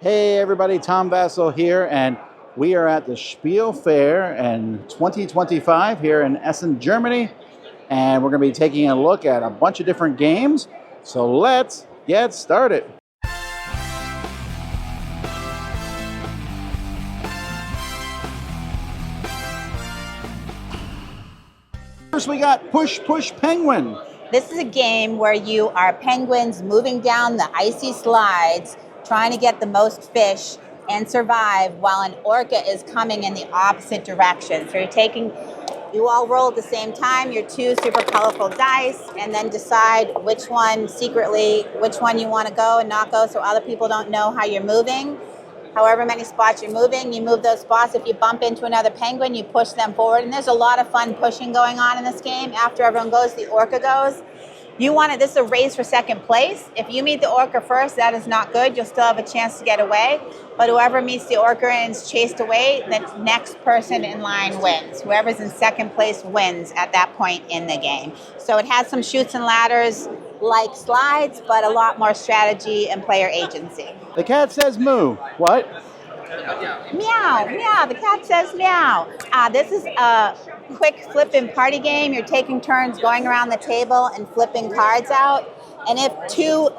Hey everybody, Tom Vasel here, and we are at the Spiel Fair in 2025 here in Essen, Germany, and we're going to be taking a look at a bunch of different games. So let's get started. First we got Push Push Penguin. This is a game where you are penguins moving down the icy slides, trying to get the most fish and survive while an orca is coming in the opposite direction. So you all roll at the same time, your two super colorful dice, and then decide which one you want to go and not go so other people don't know how you're moving. However many spots you're moving, you move those spots. If you bump into another penguin, you push them forward. And there's a lot of fun pushing going on in this game. After everyone goes, the orca goes. This is a race for second place. If you meet the orca first, that is not good. You'll still have a chance to get away. But whoever meets the orca and is chased away, the next person in line wins. Whoever's in second place wins at that point in the game. So it has some chutes and ladders like slides, but a lot more strategy and player agency. The cat says moo. What? Meow, meow, the cat says meow. This is a quick flip and party game. You're taking turns going around the table and flipping cards out. And if two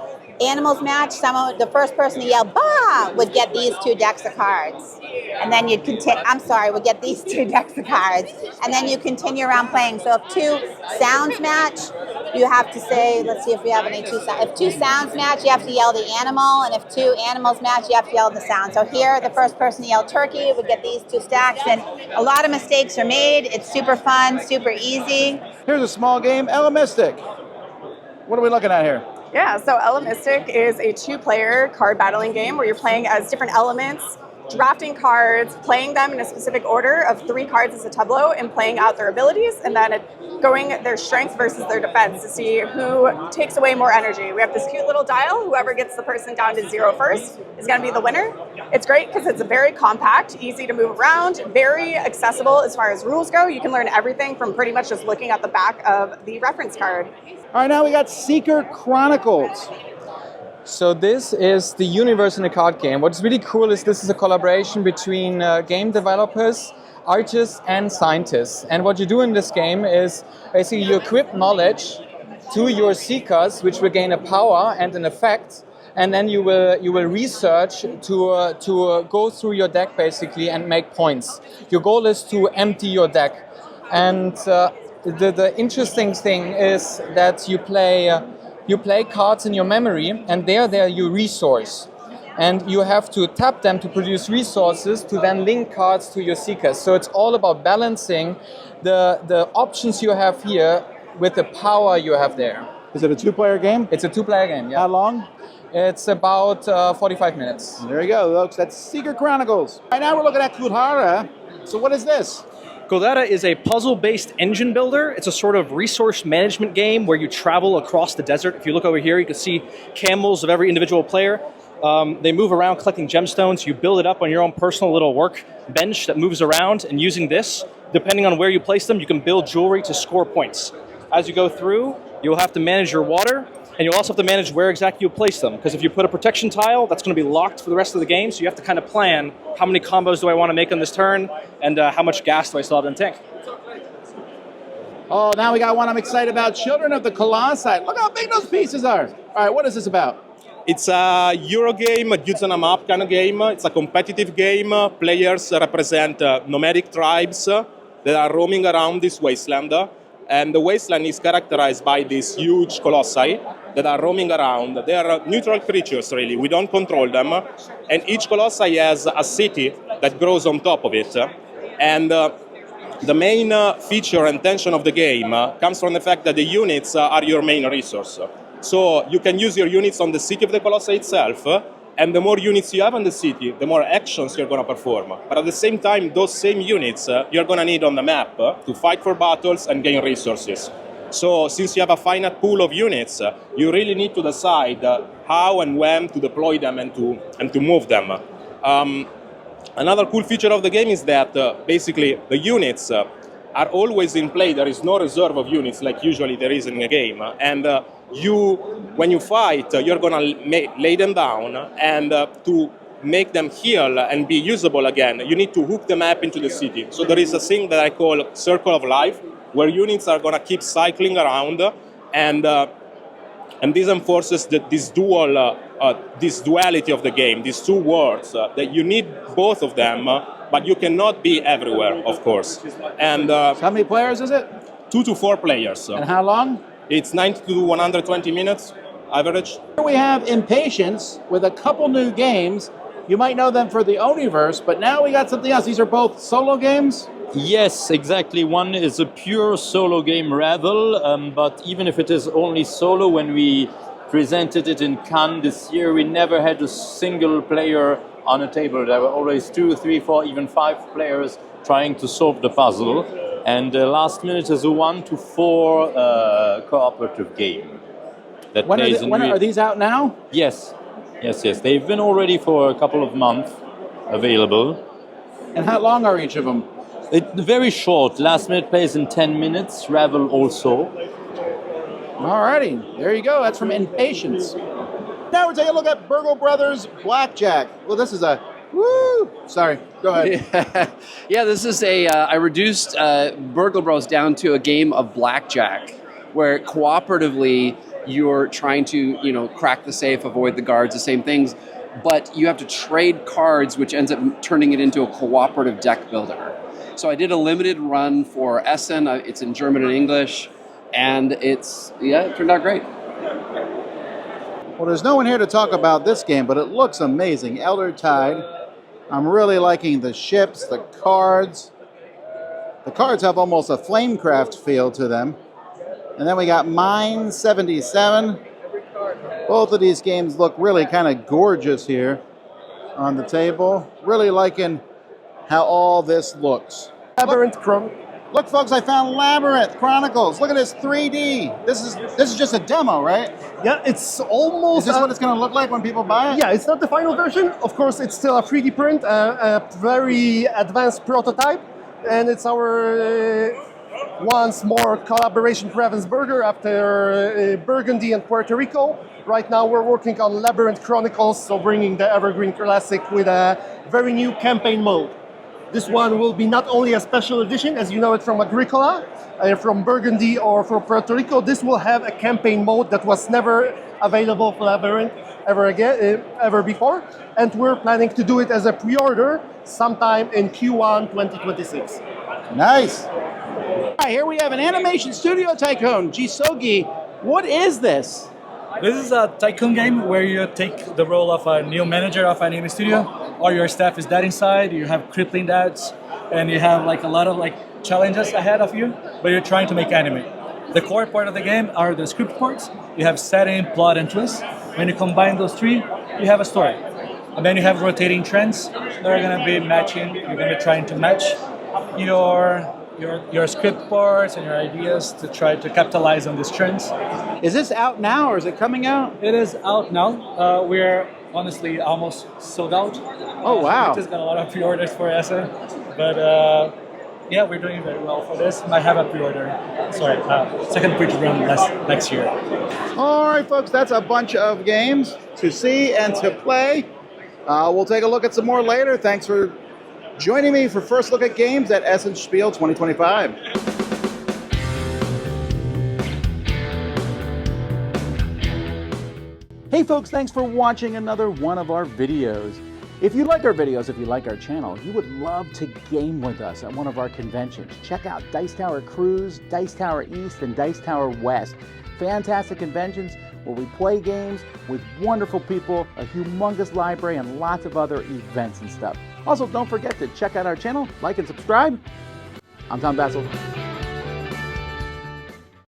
animals match, the first person to yell "bah" would get these two decks of cards. And then would get these two decks of cards. And then you continue around playing. So if two sounds match, you have to say, let's see if we have any two sounds. If two sounds match, you have to yell the animal. And if two animals match, you have to yell the sound. So here, the first person to yell turkey would get these two stacks. And a lot of mistakes are made. It's super fun, super easy. Here's a small game, Elemystic. What are we looking at here? Yeah, so Elemystic is a two-player card battling game where you're playing as different elements, drafting cards, playing them in a specific order of 3 cards as a tableau, and playing out their abilities, and then going their strength versus their defense to see who takes away more energy. We have this cute little dial. Whoever gets the person down to 0 first is going to be the winner. It's great because it's very compact, easy to move around, very accessible as far as rules go. You can learn everything from pretty much just looking at the back of the reference card. All right, now we got Secret Chronicles. So this is the universe in a card game. What's really cool is this is a collaboration between game developers, artists, and scientists. And what you do in this game is basically you equip knowledge to your seekers, which will gain a power and an effect. And then you will research to go through your deck basically and make points. Your goal is to empty your deck. And the interesting thing is that you play cards in your memory, and there you resource. And you have to tap them to produce resources to then link cards to your seekers. So it's all about balancing the options you have here with the power you have there. Is it a 2-player game? It's a 2-player game, yeah. How long? It's about 45 minutes. There you go, folks. That's Secret Chronicles. Right now we're looking at Kuldhara. So what is this? Kuldhara is a puzzle-based engine builder. It's a sort of resource management game where you travel across the desert. If you look over here, you can see camels of every individual player. They move around collecting gemstones. You build it up on your own personal little work bench that moves around, and using this, depending on where you place them, you can build jewelry to score points. As you go through, you'll have to manage your water, and you'll also have to manage where exactly you place them. Because if you put a protection tile, that's going to be locked for the rest of the game, so you have to kind of plan how many combos do I want to make on this turn, and how much gas do I still have in the tank. Oh, now we got one I'm excited about, Children of the Colossi. Look how big those pieces are. All right, what is this about? It's a Euro game, use on a map kind of game. It's a competitive game. Players represent nomadic tribes that are roaming around this wasteland. And the wasteland is characterized by these huge colossi that are roaming around. They are neutral creatures, really. We don't control them. And each colossi has a city that grows on top of it. And the main feature and tension of the game comes from the fact that the units are your main resource. So you can use your units on the city of the colossi itself, and the more units you have on the city, the more actions you're going to perform. But at the same time, those same units you're going to need on the map to fight for battles and gain resources. So since you have a finite pool of units, you really need to decide how and when to deploy them and to move them. Another cool feature of the game is that basically the units are always in play. There is no reserve of units like usually there is in a game. And when you fight, you're going to lay them down, and to make them heal and be usable again, you need to hook the map into the city. So there is a thing that I call Circle of Life, where units are going to keep cycling around, and this enforces this duality of the game, these two worlds, that you need both of them, but you cannot be everywhere, of course. And So how many players is it? 2 to 4 players. And how long? It's 90 to 120 minutes average. Here we have Impatience with a couple new games. You might know them for the Oniverse, but now we got something else. These are both solo games? Yes, exactly. One is a pure solo game, RAVEL, but even if it is only solo, when we presented it in Cannes this year, we never had a single player on a table. There were always 2, 3, 4, even 5 players trying to solve the puzzle. And Last Minute is a 1 to 4 cooperative game. That plays Are these out now? Yes. They've been already for a couple of months available. And how long are each of them? Very short. Last Minute plays in 10 minutes. RAVEL also. Alrighty, there you go. That's from Impatience. Now we're taking a look at Burgle Brothers Blackjack. Well, this is a woo. Sorry, go ahead. Yeah, this is I reduced Burgle Bros down to a game of blackjack, where cooperatively you're trying to, crack the safe, avoid the guards, the same things, but you have to trade cards, which ends up turning it into a cooperative deck builder. So I did a limited run for Essen. It's in German and English, and it turned out great. Well, there's no one here to talk about this game, but it looks amazing. Eldertide. I'm really liking the ships, the cards. The cards have almost a Flamecraft feel to them. And then we got Mine 77. Both of these games look really kind of gorgeous here on the table. Really liking how all this looks. Labyrinth Chronicles. Look, folks, I found Labyrinth Chronicles. Look at this 3D. This is just a demo, right? Yeah, it's almost... Is this what it's going to look like when people buy it? Yeah, it's not the final version. Of course, it's still a 3D print, a very advanced prototype. And it's our once more collaboration with Ravensburger after Burgundy and Puerto Rico. Right now we're working on Labyrinth Chronicles, so bringing the evergreen classic with a very new campaign mode. This one will be not only a special edition, as you know it from Agricola, from Burgundy or from Puerto Rico. This will have a campaign mode that was never available for Labyrinth ever before. And we're planning to do it as a pre-order sometime in Q1 2026. Nice. All right, here we have an animation studio tycoon, Jisogi. What is this? This is a Tycoon game where you take the role of a new manager of an anime studio. All your staff is dead inside, you have crippling debts, and you have a lot of challenges ahead of you, but you're trying to make anime. The core part of the game are the script parts. You have setting, plot, and twist. When you combine those three, you have a story. And then you have rotating trends that are going to be matching. You're going to be trying to match your script parts and your ideas to try to capitalize on these trends. Is this out now or is it coming out? It is out now. We're honestly almost sold out. Oh, wow. We just got a lot of pre-orders for Essen. But yeah, we're doing very well for this. Might have a pre-order. Second pre-run next year. All right, folks, that's a bunch of games to see and to play. We'll take a look at some more later. Thanks for joining me for First Look at Games at Essen Spiel 2025. Hey folks, thanks for watching another one of our videos. If you like our videos, if you like our channel, you would love to game with us at one of our conventions. Check out Dice Tower Cruise, Dice Tower East, and Dice Tower West. Fantastic conventions where we play games with wonderful people, a humongous library, and lots of other events and stuff. Also, don't forget to check out our channel, like and subscribe. I'm Tom Vasel.